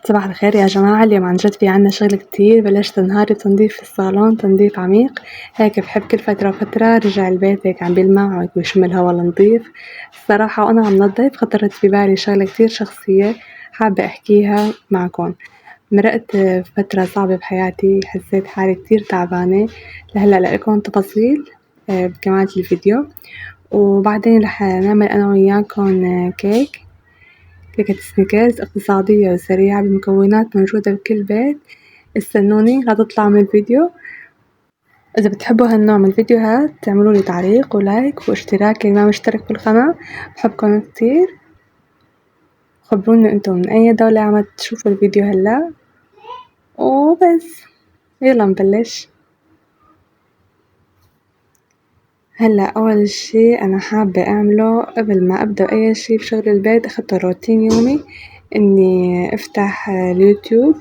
صباح الخير يا جماعة، اليوم عن جد في عنا شغل كتير. بلشت نهاري بتنظيف الصالون، تنظيف عميق هيك. بحب كل فترة وفترة رجع البيت هيك عم بيلمع ويشم الهوا النظيف. الصراحة وأنا عم نضف خطرت في بالي شغلة كتير شخصية حابة أحكيها معكم. مرقت فترة صعبة بحياتي، حسيت حالي كتير تعبانة. لهلأ لإلكم تفاصيل بكمال الفيديو، وبعدين رح نعمل أنا وياكم كيكة سنيكرز اقتصادية وسريعة بمكونات موجودة بكل بيت. استنوني لا تطلعوا من الفيديو. إذا بتحبوا هالنوع من الفيديوهات تعملولي تعليق ولايك واشتراك اللي ما مشترك بالقناة. بحبكم كتير. خبروني انتم من أي دولة عم تشوفوا الفيديو هلا، وبس يلا نبلش. هلا أول شي أنا حابة أعمله قبل ما أبدأ أي شي بشغل البيت، أخدته روتين يومي إني أفتح اليوتيوب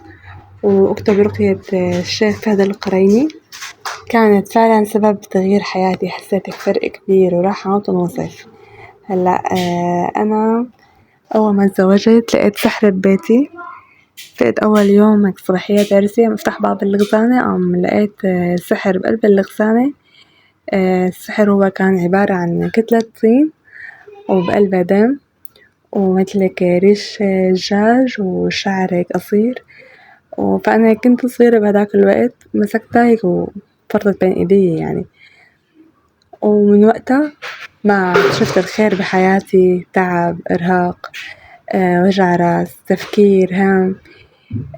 وأكتب رقية الشيخ فهد القريني. كانت فعلا سبب تغيير حياتي، حسيت بفرق كبير وراحة وتنظيف. هلا أنا أول ما تزوجت لقيت سحر ببيتي. فقت أول يوم هيك صباحية عرسي عم أفتح باب الغزانة، لقيت سحر بقلب الغزانة. السحر هو كان عبارة عن كتلة طين وبقلبها دم ومثلك ريش دجاج وشعر هيك قصير. فأنا كنت صغيرة بهداك الوقت، مسكتها هيك وفرطت بين إيدي يعني. ومن وقتها ما شفت الخير بحياتي، تعب، إرهاق، وجع راس، تفكير، هم،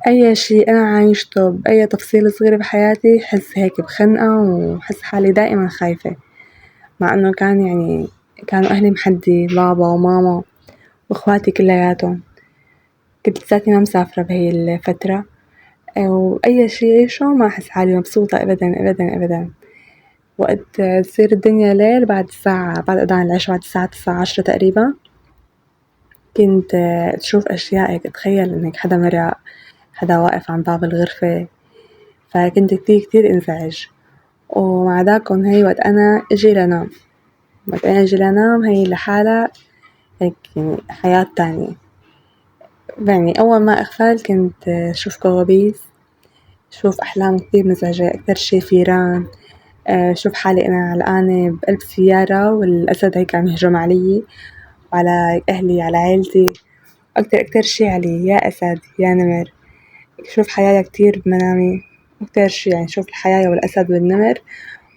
أي شي أنا عايشته بأي تفصيلة صغيرة بحياتي حس هيك بخنقة وحس حالي دائما خايفة. مع إنه كان يعني كانوا أهلي محدي، بابا وماما وإخواتي كلياتهم. كنت لساتني ما مسافرة بهي الفترة، وأي شي أعيشه ما أحس حالي مبسوطة أبدا أبدا أبدا. وقت تصير الدنيا ليل بعد الساعة بعد أذان العشاء بعد الساعة 9 10 تقريبا، كنت تشوف أشياء هيك، أتخيل إن هيك حدا مرق، حدا واقف عن باب الغرفة. فكنت كتير كتير انزعج. ومع داكن هي وقت أنا أجي لنام، وقت أنا أجي لنام هي لحالها هيك يعني حياة تانية. يعني أول ما أغفل كنت أشوف كوابيس، أشوف أحلام كتير مزعجة، أكتر شي فيران. أشوف حالي أنا علقانة بقلب سيارة والأسد هيك عم يهجم علي وعلى أهلي على عيلتي. أكتر شي علي يا أسد يا نمر. أشوف حياة كتير بمنامي، أكتر شي يعني أشوف الحياة والأسد والنمر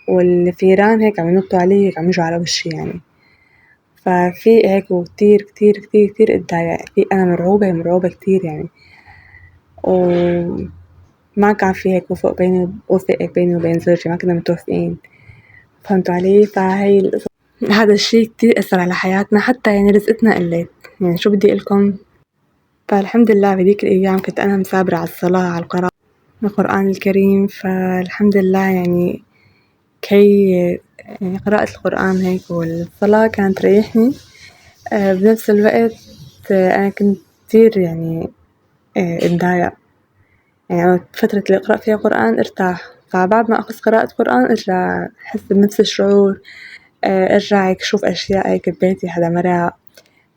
والفيران هيك عم ينطوا علي، هيك عم يجوا على وشي يعني. ففي هيك وكتير كتير كتير كتير اتضايق، في أنا مرعوبة مرعوبة كتير يعني. وما كان في هيك وفق بيني وبين زوجي، ما كنا متوافقين، فهمتوا علي؟ فهي هذا الشي كتير أثر على حياتنا، حتى يعني رزقتنا قلت. يعني شو بدي أقولكم. فالحمد لله بهديك الأيام كنت أنا مثابرة على الصلاة على القرآن الكريم. فالحمد لله يعني كي يعني قراءة القرآن هيك والصلاة كانت تريحني. بنفس الوقت أنا كنت كتير يعني اتضايق. يعني فترة اللي أقرأ فيها قرآن ارتاح، فبعد ما أخلص قراءة قرآن أرجع أحس بنفس الشعور. أرجع هيك أشوف أشياء هيك ببيتي، حدا مرق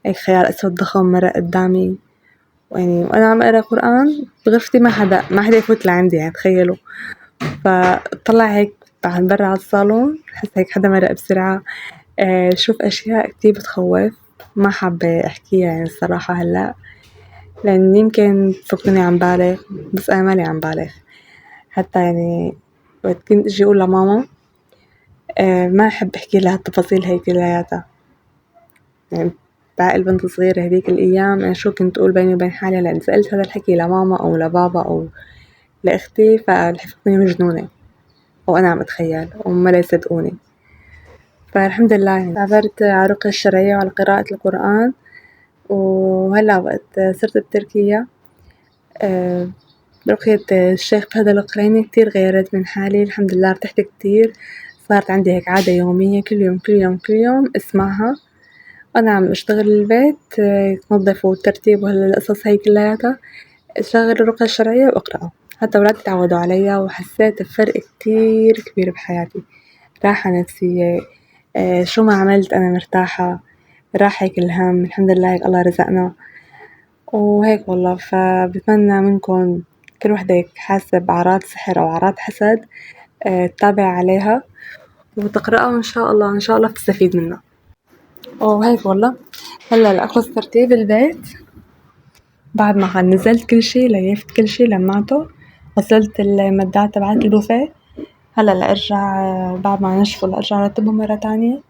هيك خيال أسود ضخم مرق قدامي. يعني وأنا عم أقرأ قرآن بغرفتي ما حدا يفوت لعندي يعني تخيلوا. فطلع هيك عن برا على الصالون، حس هيك حدا مرق بسرعة. شوف أشياء كتير بتخوف، ما حابة أحكيها يعني الصراحة هلأ، لأن يمكن تفكرني عم بالغ، بس أنا ماني عم بالغ. حتى يعني وقت كنت أجي أقول لماما ما أحب أحكي لها التفاصيل هي كلياتها. يعني بعقل بنت صغيرة هديك الأيام أنا شو كنت أقول بيني وبين حالي، لأن سألت هذا الحكي لماما أو لبابا أو لأختي فرح يفكروني مجنونة وأنا عم أتخيل وهم لا يصدقوني. فالحمد لله يعني عبرت على الرقية الشرعية وعلى قراءة القرآن. وهلا وقت صرت بتركيا رقية الشيخ فهد القريني كتير غيرت من حالي. الحمد لله ارتحت كتير، صارت عندي هيك عادة يومية كل يوم كل يوم كل يوم اسمعها. أنا عم أشتغل البيت تنظف والترتيب وهالقصص هي كلياتها، أشغل الرقية الشرعية وأقرأها. حتى ولادي تعودوا عليها وحسيت بفرق كتير كبير بحياتي. راحة نفسية، شو ما عملت أنا مرتاحة، راح هيك الهم. الحمد لله هيك الله رزقنا. وهيك والله. فبتمنى منكم كل وحدة هيك حاسة بأعراض سحر أو أعراض حسد تتابع عليها وتقرأها، وإن شاء الله إن شاء الله بتستفيد منها. وهيك والله. هلا لأخلص ترتيب البيت، بعد ما نزلت كل شي ليفت كل شي لمعته، غسلت المدات تبعت البوفيه. هلا لأرجع بعد ما نشفوا لأرجع رتبهم مرة تانية.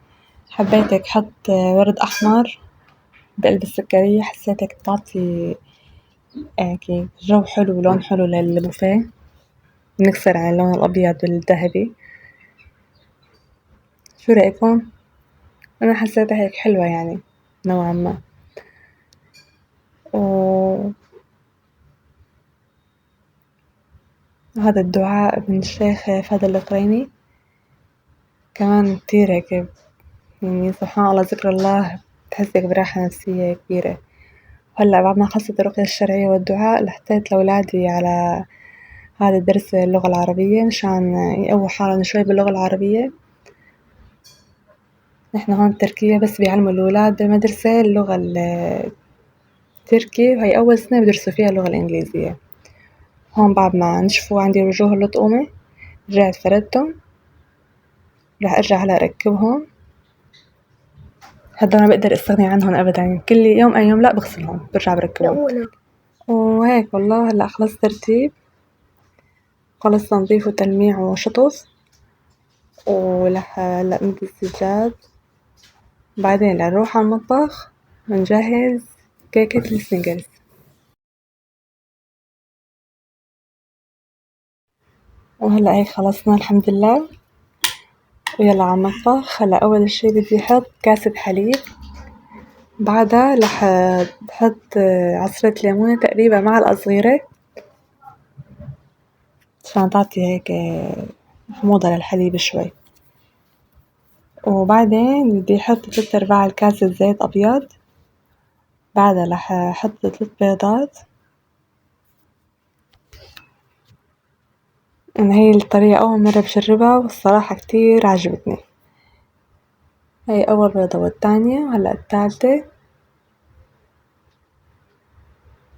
حبيت هيك حط ورد أحمر بقلب السكرية، حسيت هيك بتعطي هيك جو حلو ولون حلو للبوفيه، نكسر على اللون الأبيض والذهبي. شو رأيكم؟ أنا حسيتها هيك حلوة يعني نوعا ما. وهذا الدعاء من الشيخ فهد القريني كمان كتير هيك، يعني سبحان الله ذكر الله بتحسك براحة نفسية كبيرة. هلا بعد ما خلصت الرقية الشرعية والدعاء لحطيت لأولادي على هذا الدرس اللغة العربية مشان يقووا حالهم شوي باللغة العربية. نحن هون بتركيا بس بيعلموا الأولاد بالمدرسة اللغة التركي، وهي أول سنة بدرسوا فيها اللغة الإنجليزية. هون بعد ما نشفوا عندي وجوه اللطقومة رجعت فردتهم، راح أرجع هلا أركبهم. هدول ما بقدر أستغني عنهم أبدا، كل يوم أي يوم لا بغسلهم برجع بركبهم. وهيك والله. هلا خلصت ترتيب، خلص تنظيف وتلميع وشطف، هلا مثل السجاد. بعدين نروح على المطبخ ونجهز كيكة السنيكرز. وهلا هيك خلصنا الحمد لله، ويلا على المطبخ. هلا أول شي بدي أحط كاسة حليب، بعدها رح بحط عصرة ليمونة تقريبا معلقة صغيرة عشان تعطي هيك حموضة للحليب شوي. وبعدين بدي أحط 3/4 الكاسة زيت أبيض، بعدها رح أحط 3 بيضات. إن هي الطريقة أول مرة بجربها والصراحة كتير عجبتني. هاي أول بيضة والتانية وهلأ التالتة.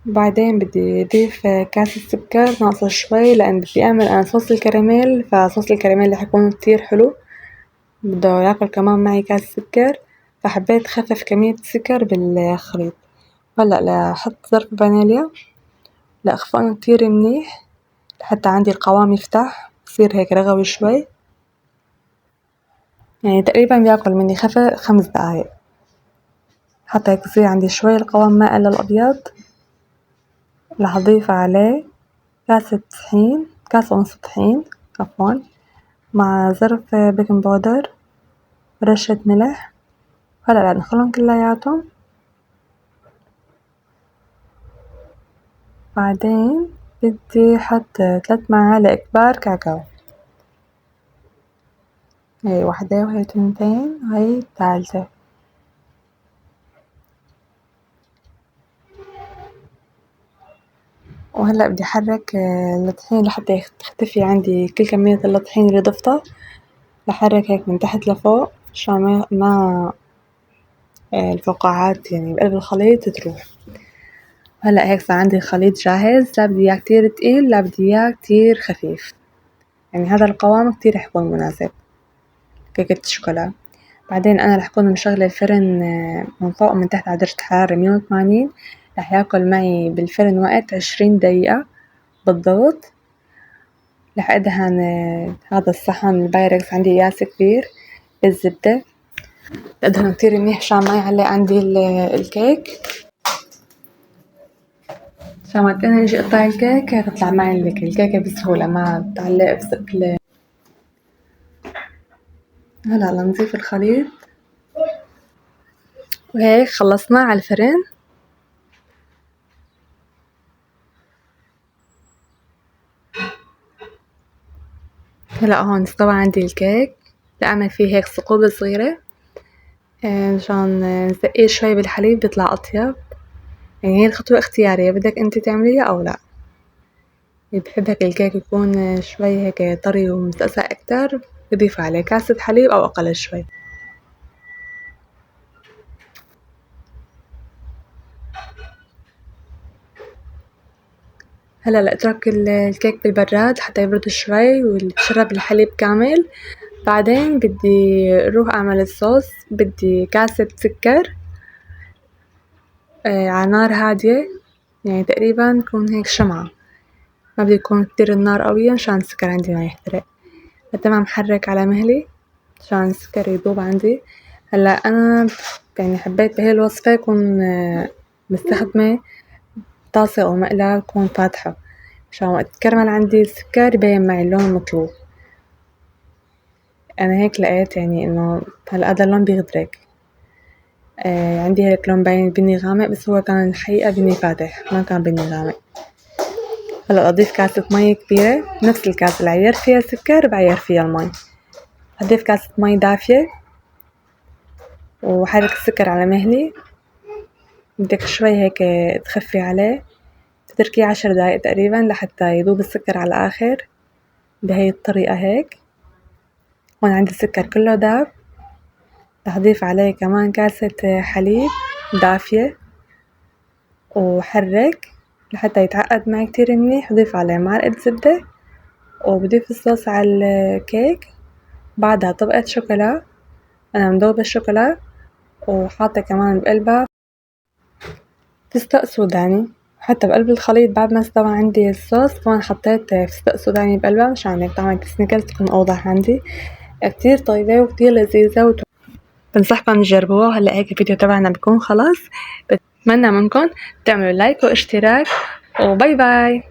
بعدين بدي أضيف كاسة سكر ناقصة شوي لأن بدي أعمل أنا صوص الكراميل، فصوص الكراميل رح يكون كتير حلو، بده ياكل كمان معي كاسة سكر، فحبيت خفف كمية السكر بالخليط. هلأ لأحط ظرف فانيليا لأخفقهم كتير منيح لحتى عندي القوام يفتح يصير هيك رغوي شوي، يعني تقريبا بياكل مني 5 دقايق حتى هيك يصير عندي شوي القوام مائل للأبيض. رح أضيف عليه كاسة طحين، كاسة ونص طحين عفوا، مع ظرف بيكنج باودر ورشة ملح. هلا رح ندخلهم كلياتهم. بعدين بدي أحط 3 معالق كبار كاكاو، هي وحدة وهي تنتين وهي الثالثة. وهلأ بدي أحرك الطحين لحتى تختفي عندي كل كمية الطحين اللي ضفتها، بحرك هيك من تحت لفوق عشان ما الفقاعات يعني بقلب الخليط تروح. هلأ هيك صار عندي الخليط جاهز، لا بدي إياه كتير تقيل لا بدي إياه كتير خفيف، يعني هذا القوام كتير رح يكون مناسب كيكة الشوكولا. بعدين أنا رح أكون مشغلة الفرن من فوق ومن تحت على درجة حرارة 180، رح ياكل معي بالفرن وقت 20 دقيقة بالضبط. رح أدهن هذا الصحن البايركس عندي قياس كبير بالزبدة، أدهنه كتير منيح عشان ما يعلق عندي الكيك، عشان وقت أنا أجي أقطع الكيك تطلع معي الكيكة بسهولة ما تعلق بثقل. هلا لنضيف الخليط وهيك خلصنا على الفرن. هلا هون استوى عندي الكيك، بعمل فيه هيك ثقوب صغيرة مشان نسقيه شوي بالحليب بيطلع أطيب. يعني هي الخطوة اختيارية بدك انت تعمليها أو لا، اللي بحب هيك الكيك يكون شوي هيك طري ومسقسق أكتر بضيف عليه كاسة حليب أو أقل شوي. هلا لأترك الكيك بالبراد حتى يبرد شوي ويتشرب الحليب كامل. بعدين بدي أروح أعمل الصوص. بدي كاسة سكر على نار هادية، يعني تقريبا تكون هيك شمعة، ما بدي يكون كتير النار قوية مشان السكر عندي ما يحترق. تمام، حرك على مهلي مشان السكر يذوب عندي. هلا أنا يعني حبيت بهي الوصفة يكون مستخدمة طاسة أو مقلاة تكون فاتحة مشان وقت يتكرمل عندي السكر يبين معي اللون المطلوب. أنا هيك لقيت يعني إنه هلا هذا اللون بيغدرك. عندي هيك لون باين بني غامق، بس هو كان الحقيقة بني فاتح ما كان بني غامق. هلا أضيف كاسة مي كبيرة، نفس الكاسة اللي عيرت فيها السكر بعير فيها المي. أضيف كاسة مي دافية وحرك السكر على مهلي. بدك شوي هيك تخفي عليه، تتركيه 10 دقايق تقريبا لحتى يذوب السكر على الآخر بهي الطريقة هيك. هون عندي السكر كله داب. رح أضيف عليه كمان كاسة حليب دافية وحرك لحتى يتعقد معي كتير منيح. أضيف عليه معلقة زبدة وبضيف الصوص على الكيك. بعدها طبقة شوكولا، أنا مذوبة الشوكولا وحاطة كمان بقلبها فستق سوداني. حتى بقلب الخليط بعد ما استوى عندي الصوص كمان حطيت فستق سوداني بقلبها مشان هيك طعمة السنيكرز تكون أوضح عندي. كتير طيبة وكتير لذيذة بنصحكم تجربوها. هلا هيك الفيديو تبعنا بيكون خلاص. بتمنى منكم تعملوا لايك واشتراك وباي باي.